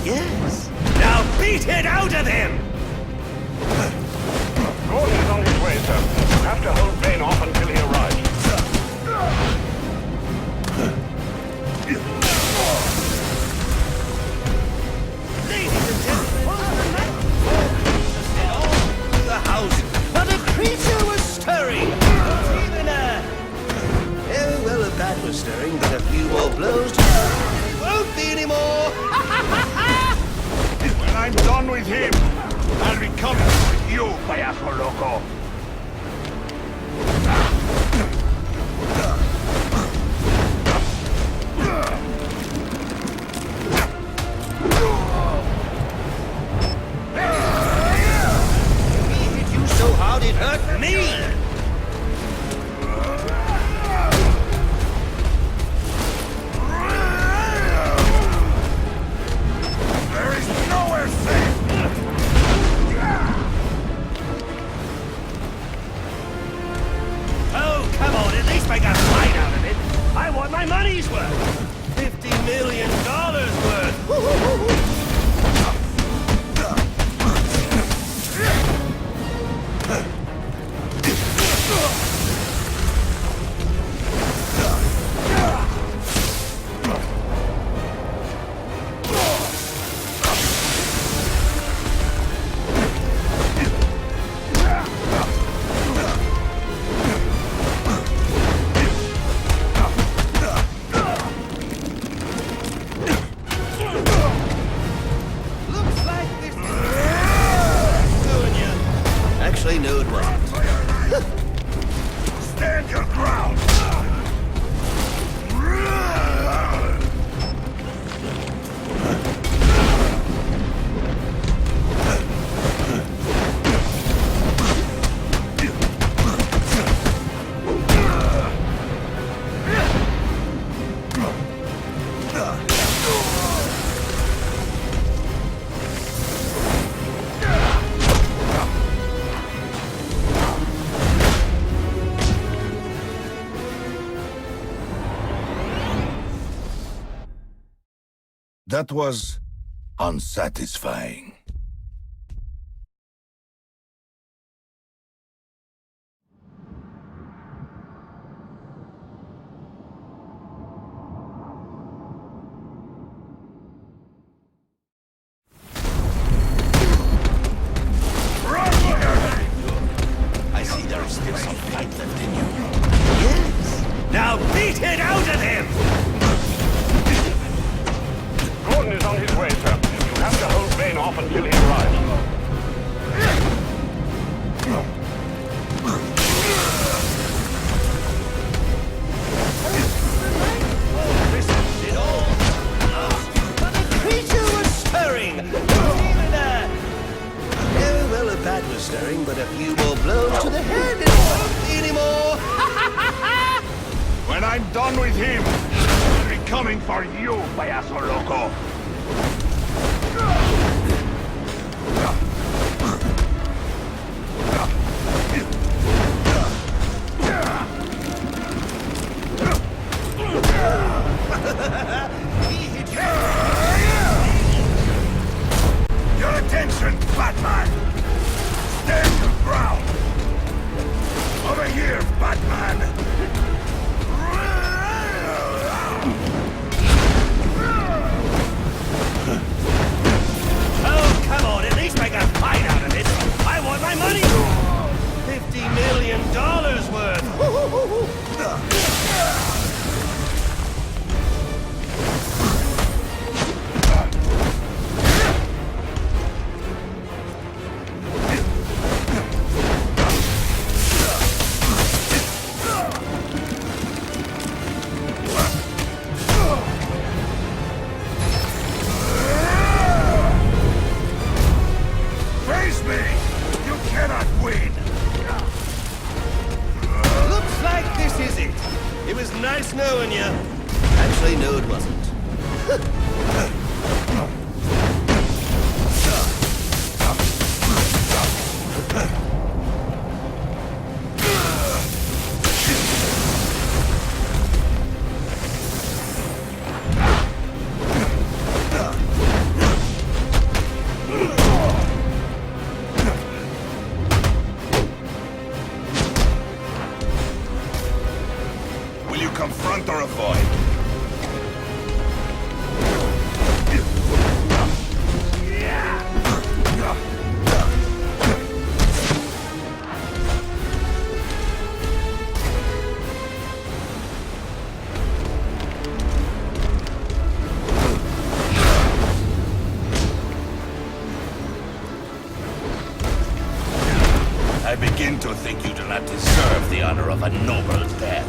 Yes. Now beat it out of him! Gordon is on his way, sir. You have to hold Bane off until he arrives. Ladies and gentlemen, the house, not a creature was stirring. Not even a... Oh, well, a bat was stirring, but a few more blows. It won't be anymore. When I'm done with him, I'll be coming for you, payaso loco. He hit you so hard it hurt me. There is nowhere safe. Oh, come on, at least make a fight out of it. I want my money's worth. $50 million worth. Looks like this is doing you. Actually, no, it wasn't. Stand your ground. That was unsatisfying. I see there is still some fight left in you. Yes. Now beat it out of him! Gordon is on his way, sir. You have to hold Bane off until he arrives. This is it all. But a creature was stirring. Not even a... Oh, well, a bat was stirring, but a few more blows to the head and it won't be anymore. When I'm done with him, I'll be coming for you, payaso loco. He hit you. Your attention, Batman! Stand your ground! Over here, Batman! I begin to think you do not deserve the honor of a noble death.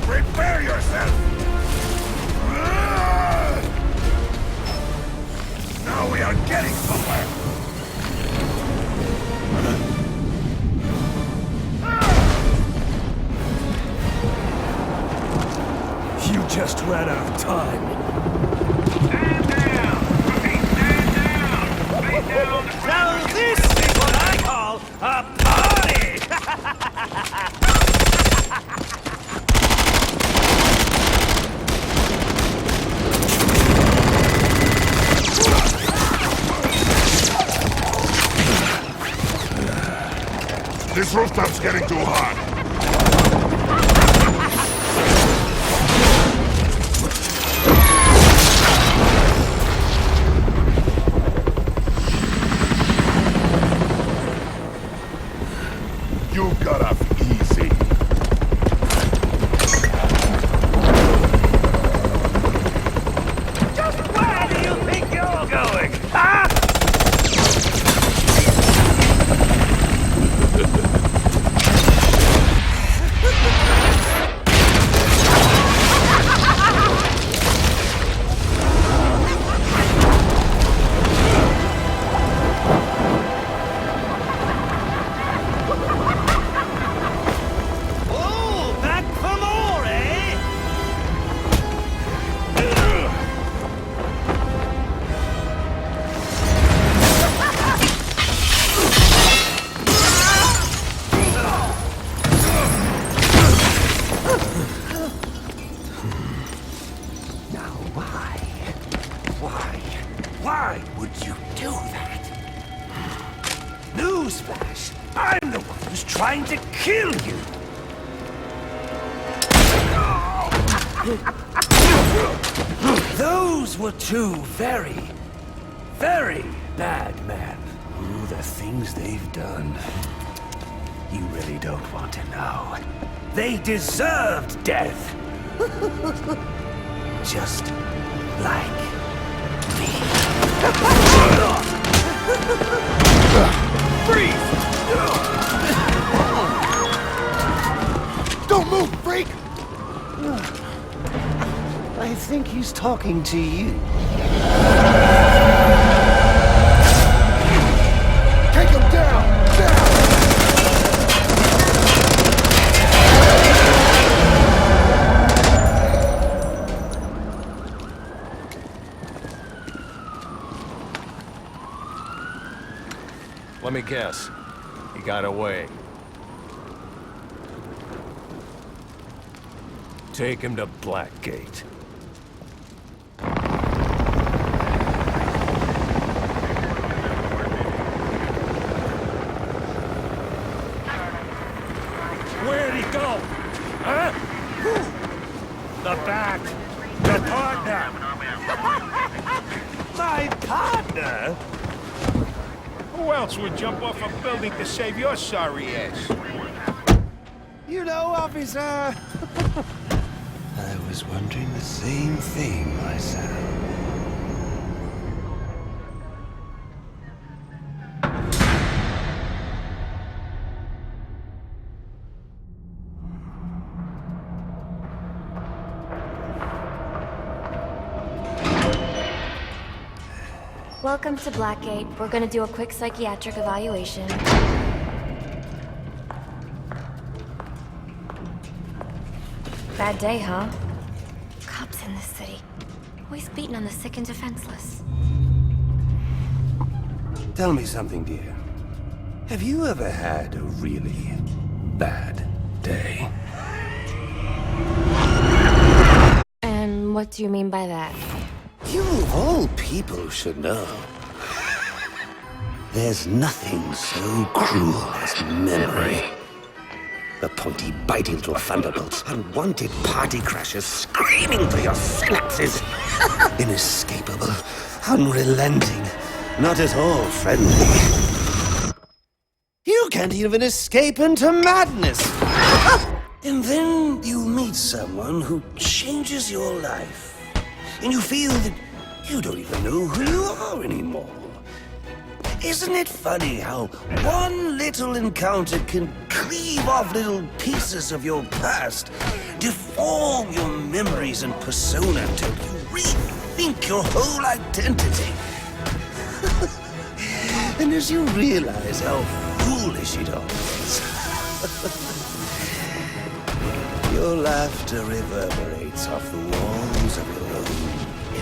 Prepare yourself! Now we are getting somewhere! You just ran out of time. Stand down! Stand down! Face down on the ground! Now this is what I call a party! This rooftop's getting too hot! You got off easy. Just where do you think you're going, huh? Oh, back for more, eh? Now why would you do that? Newsflash! I'm the one who's trying to kill you! Those were two very, very bad men. Ooh, the things they've done. You really don't want to know. They deserved death. Just like me. Freeze! Don't move, freak! I think he's talking to you. Take him down! Down! Let me guess. He got away. Take him to Blackgate. Where'd he go? Huh? The bat. The partner. My partner? Who else would jump off a building to save your sorry ass? You know, officer. I was wondering the same thing myself. Welcome to Blackgate. We're gonna do a quick psychiatric evaluation. Bad day, huh? Cops in this city. Always beating on the sick and defenseless. Tell me something, dear. Have you ever had a really bad day? And what do you mean by that? You of all people should know. There's nothing so cruel as memory. The pointy, biting little thunderbolts, unwanted party crashers screaming through your synapses. Inescapable, Unrelenting. Not at all friendly. You can't even escape into madness. And then you meet someone who changes your life. And you feel that you don't even know who you are anymore. Isn't it funny how one little encounter can cleave off little pieces of your past, deform your memories and persona until you rethink your whole identity? And as you realize how foolish it all is, your laughter reverberates off the walls of your own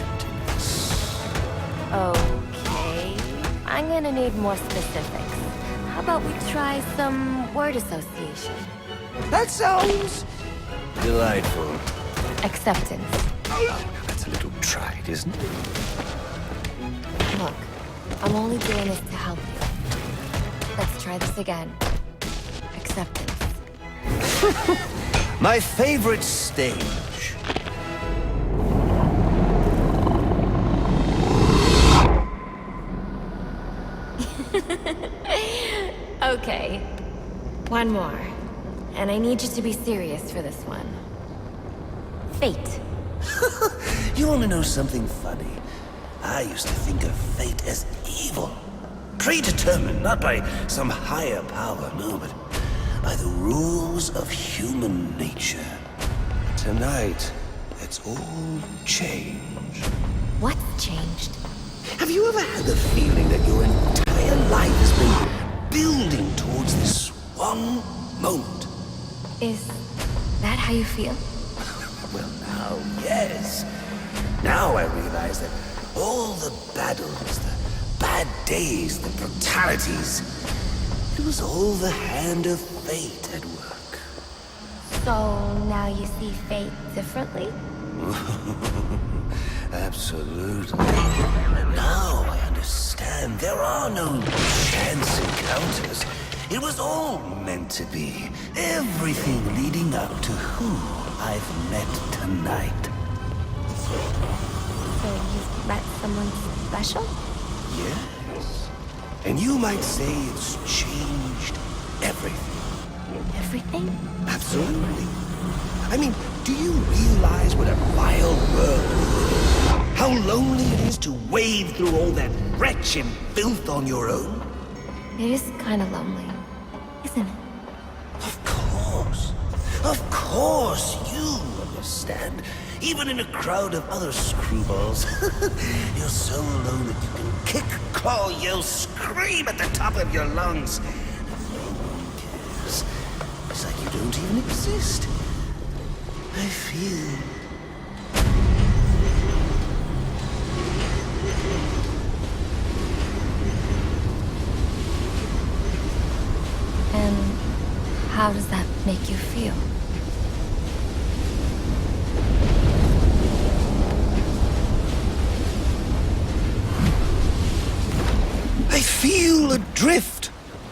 emptiness. Okay. I'm gonna need more specifics. How about we try some word association? That sounds delightful. Acceptance. That's a little trite, isn't it? Look, I'm only doing this to help you. Let's try this again. Acceptance. My favorite stage. Okay. One more. And I need you to be serious for this one. Fate. You want to know something funny? I used to think of fate as evil. Predetermined, not by some higher power, no, but by the rules of human nature. Tonight, it's all changed. What's changed? Have you ever had the feeling that your entire life has been building towards this one moment? Is that how you feel? Well, now, yes. Now I realize that all the battles, the bad days, the brutalities, it was all the hand of fate at work. So now you see fate differently? Absolutely. And now I understand there are no chance encounters. It was all meant to be. Everything leading up to who I've met tonight. So you've met someone special? Yes. And you might say it's changed everything. Everything? Absolutely. I mean, do you realize what a vile world we live in? How lonely it is to wade through all that wretch and filth on your own? It is kind of lonely, isn't it? Of course. Of course, you understand. Even in a crowd of other screwballs, you're so alone that you can kick, claw, yell, scream at the top of your lungs. No one cares. It's like you don't even exist. I feel... And how does that make you feel? I feel adrift,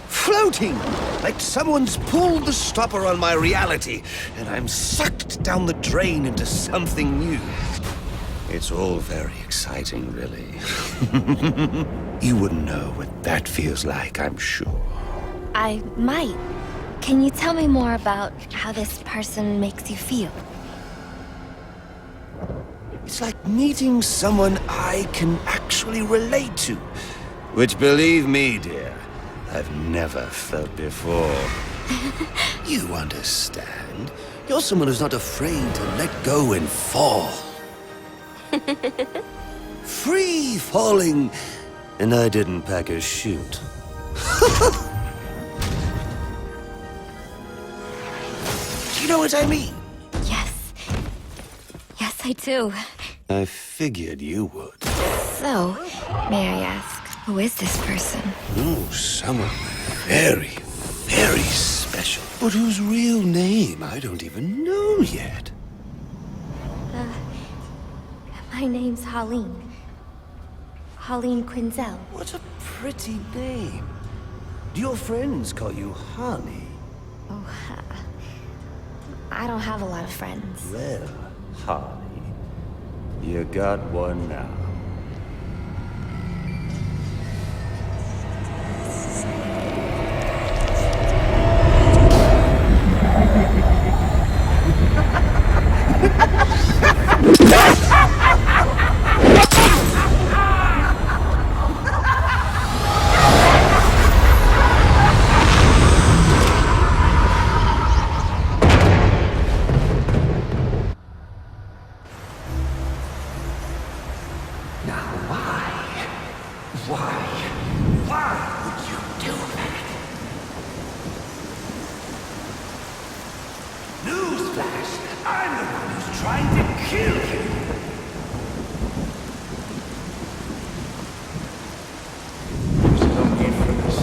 floating, like someone's pulled the stopper on my reality, and I'm sucked down the drain into something new. It's all very exciting, really. You wouldn't know what that feels like, I'm sure. I might. Can you tell me more about how this person makes you feel? It's like meeting someone I can actually relate to. Which, believe me, dear, I've never felt before. You understand? You're someone who's not afraid to let go and fall. Free falling, and I didn't pack a chute. You know what I mean? Yes. Yes, I do. I figured you would. So, may I ask, who is this person? Oh, someone very, very special. But whose real name I don't even know yet. My name's Harleen. Harleen Quinzel. What a pretty name. Do your friends call you Honey? Oh, I don't have a lot of friends. Well, Honey, you got one now. Newsflash! I'm the one who's trying to kill you! There's no need for this.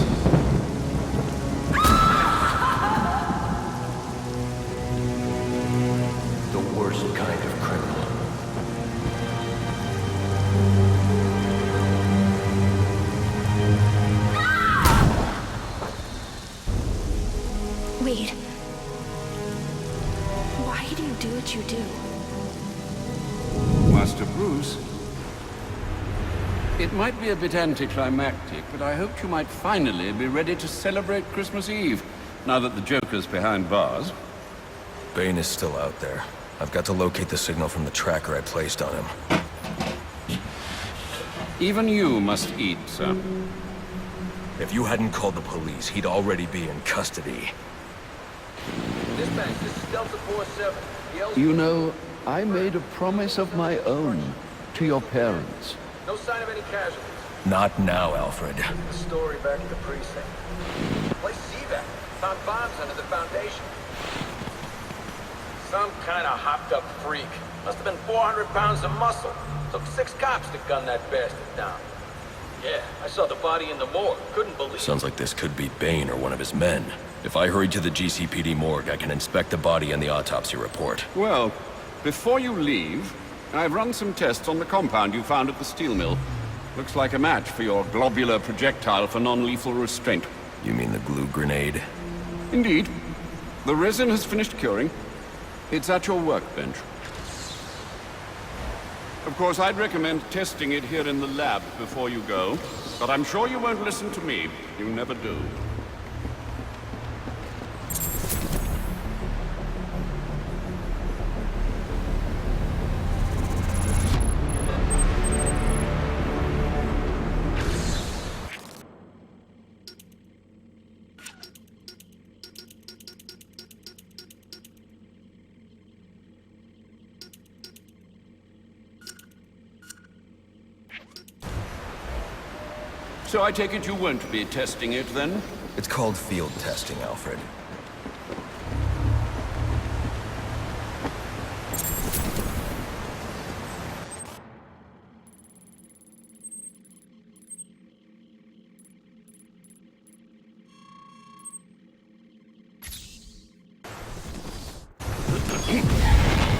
The worst kind of criminal. Wait. Why do you do what you do? Master Bruce, it might be a bit anticlimactic, but I hoped you might finally be ready to celebrate Christmas Eve, now that the Joker's behind bars. Bane is still out there. I've got to locate the signal from the tracker I placed on him. Even you must eat, sir. If you hadn't called the police, he'd already be in custody. Dispatch, this is Delta 47. You know, I made a promise of my own to your parents. No sign of any casualties. Not now, Alfred. The story back at the precinct. Place evac. Found bombs under the foundation. Some kind of hopped-up freak. Must have been 400 pounds of muscle. Took 6 cops to gun that bastard down. Yeah, I saw the body in the morgue. Couldn't believe it. Sounds like this could be Bane or one of his men. If I hurry to the GCPD morgue, I can inspect the body and the autopsy report. Well, before you leave, I've run some tests on the compound you found at the steel mill. Looks like a match for your globular projectile for non-lethal restraint. You mean the glue grenade? Indeed. The resin has finished curing. It's at your workbench. Of course, I'd recommend testing it here in the lab before you go, but I'm sure you won't listen to me. You never do. So I take it you won't be testing it, then? It's called field testing, Alfred.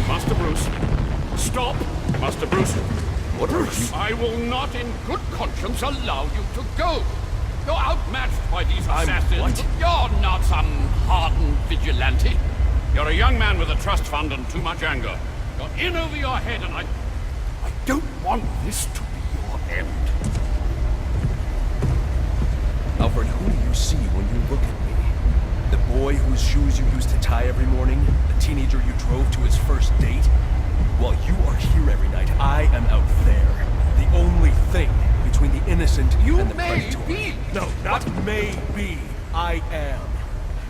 Master Bruce. Stop! Master Bruce. What Bruce? I will not in good conscience allow you to go. You're outmatched by these assassins. What? You're not some hardened vigilante. You're a young man with a trust fund and too much anger. You're in over your head, and I don't want this to be your end. Alfred, who do you see when you look at me? The boy whose shoes you used to tie every morning? The teenager you drove to his first date? While you are here every night, I am out there. The only thing between the innocent and the predator. Be. No, not may be. I am.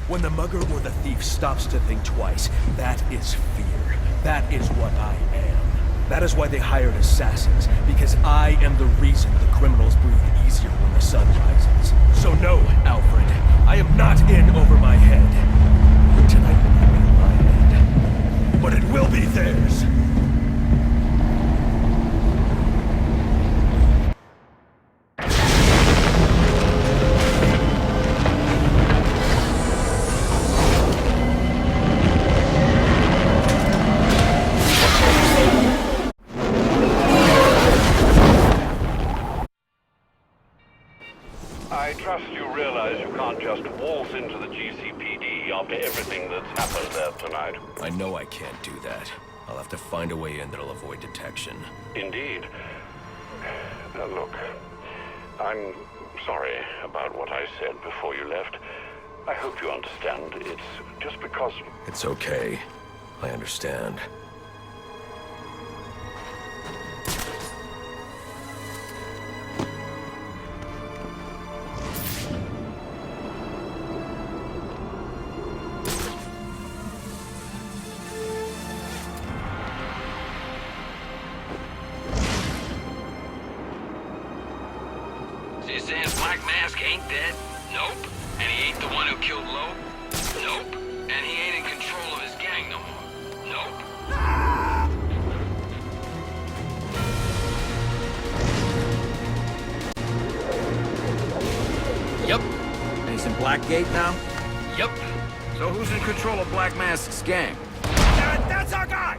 When the mugger or the thief stops to think twice, that is fear. That is what I am. That is why they hired assassins, because I am the reason the criminals breathe easier when the sun rises. So no, Alfred, I am not in over my head. Tonight will not be my head, but it will be theirs. I trust you realize you can't just waltz into the GCPD after everything that's happened there tonight. I know I can't do that. I'll have to find a way in that'll avoid detection. Indeed. Look, I'm sorry about what I said before you left. I hope you understand. It's just because... It's okay. I understand. Black Mask ain't dead? Nope. And he ain't the one who killed Loeb? Nope. And he ain't in control of his gang no more? Nope. Yep. And he's in Blackgate now? Yep. So who's in control of Black Mask's gang? That's our guy!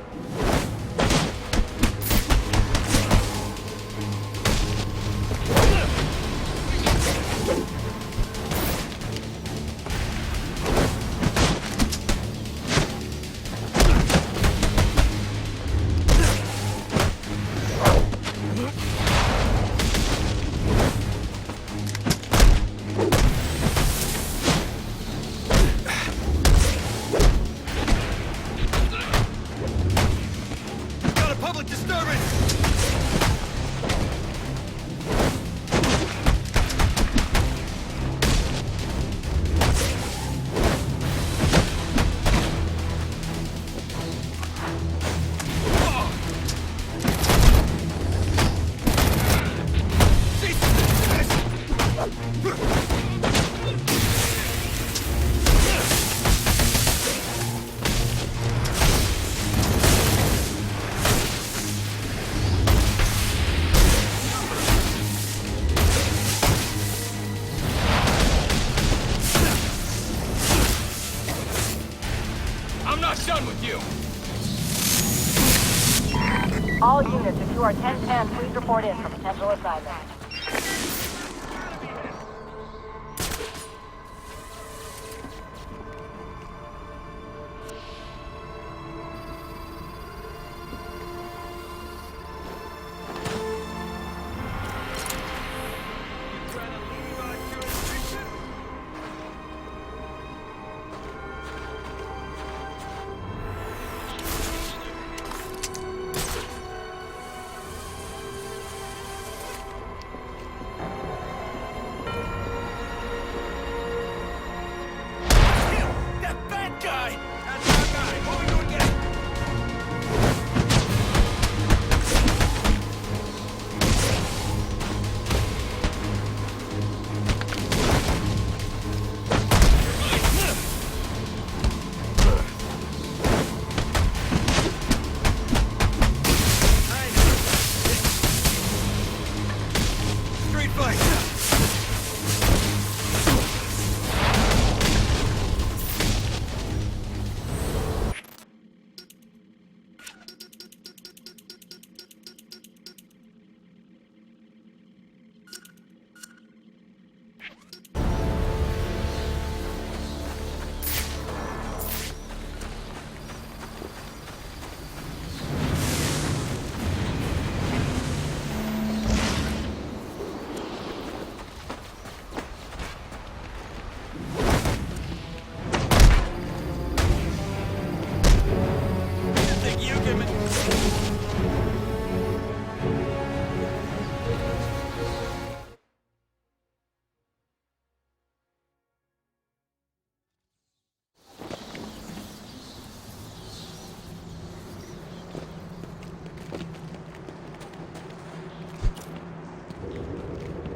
Done with you. All units, if you are 1010, please report in for potential assignment.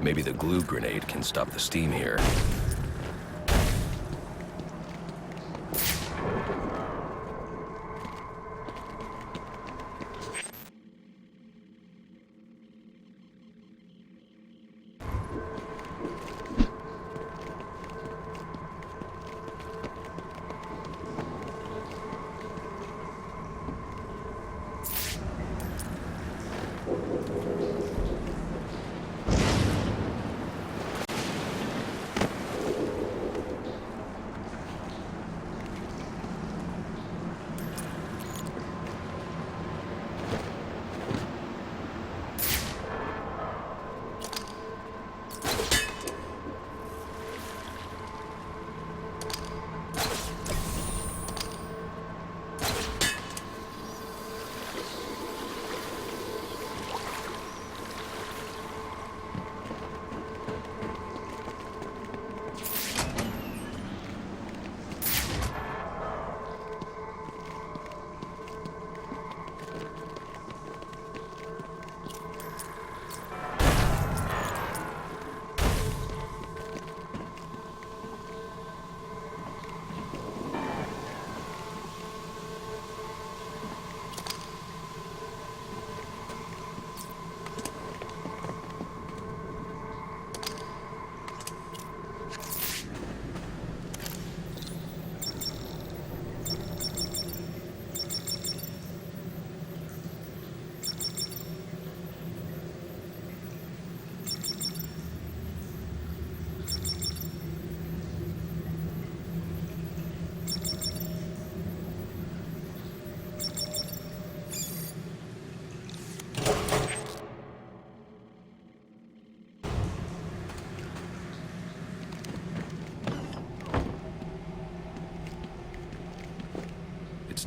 Maybe the glue grenade can stop the steam here.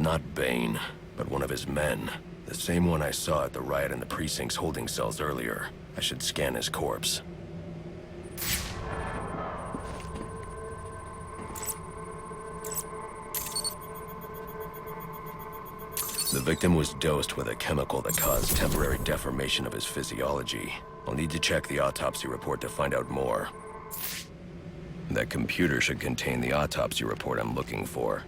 not Bane, but one of his men. The same one I saw at the riot in the precinct's holding cells earlier. I should scan his corpse. The victim was dosed with a chemical that caused temporary deformation of his physiology. I'll need to check the autopsy report to find out more. That computer should contain the autopsy report I'm looking for.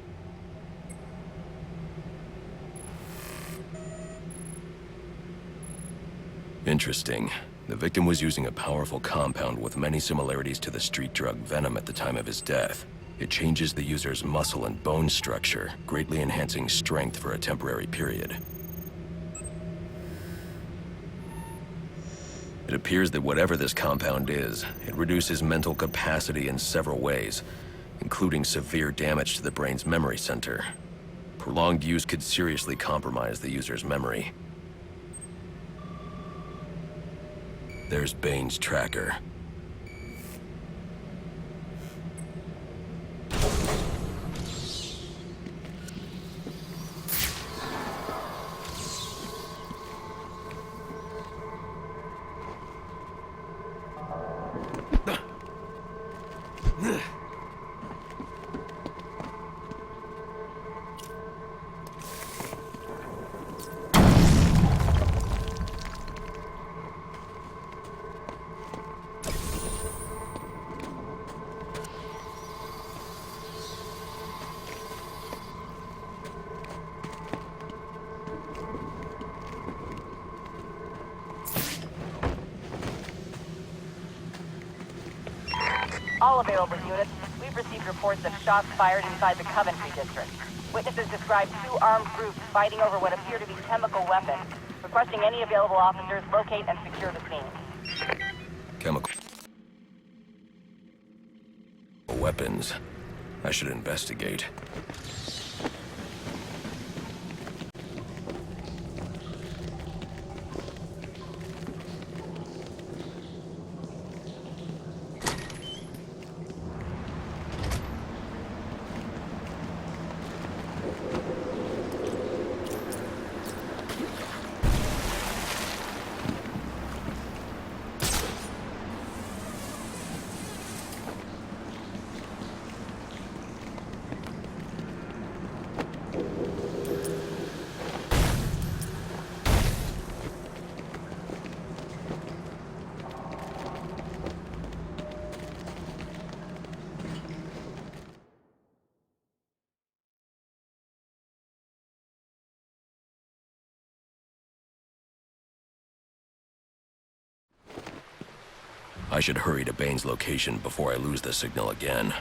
Interesting. The victim was using a powerful compound with many similarities to the street drug Venom at the time of his death. It changes the user's muscle and bone structure, greatly enhancing strength for a temporary period. It appears that whatever this compound is, it reduces mental capacity in several ways, including severe damage to the brain's memory center. Prolonged use could seriously compromise the user's memory. There's Bane's tracker. All available units, we've received reports of shots fired inside the Coventry district. Witnesses describe 2 armed groups fighting over what appear to be chemical weapons. Requesting any available officers locate and secure the scene. Chemical weapons. I should investigate. I should hurry to Bane's location before I lose the signal again.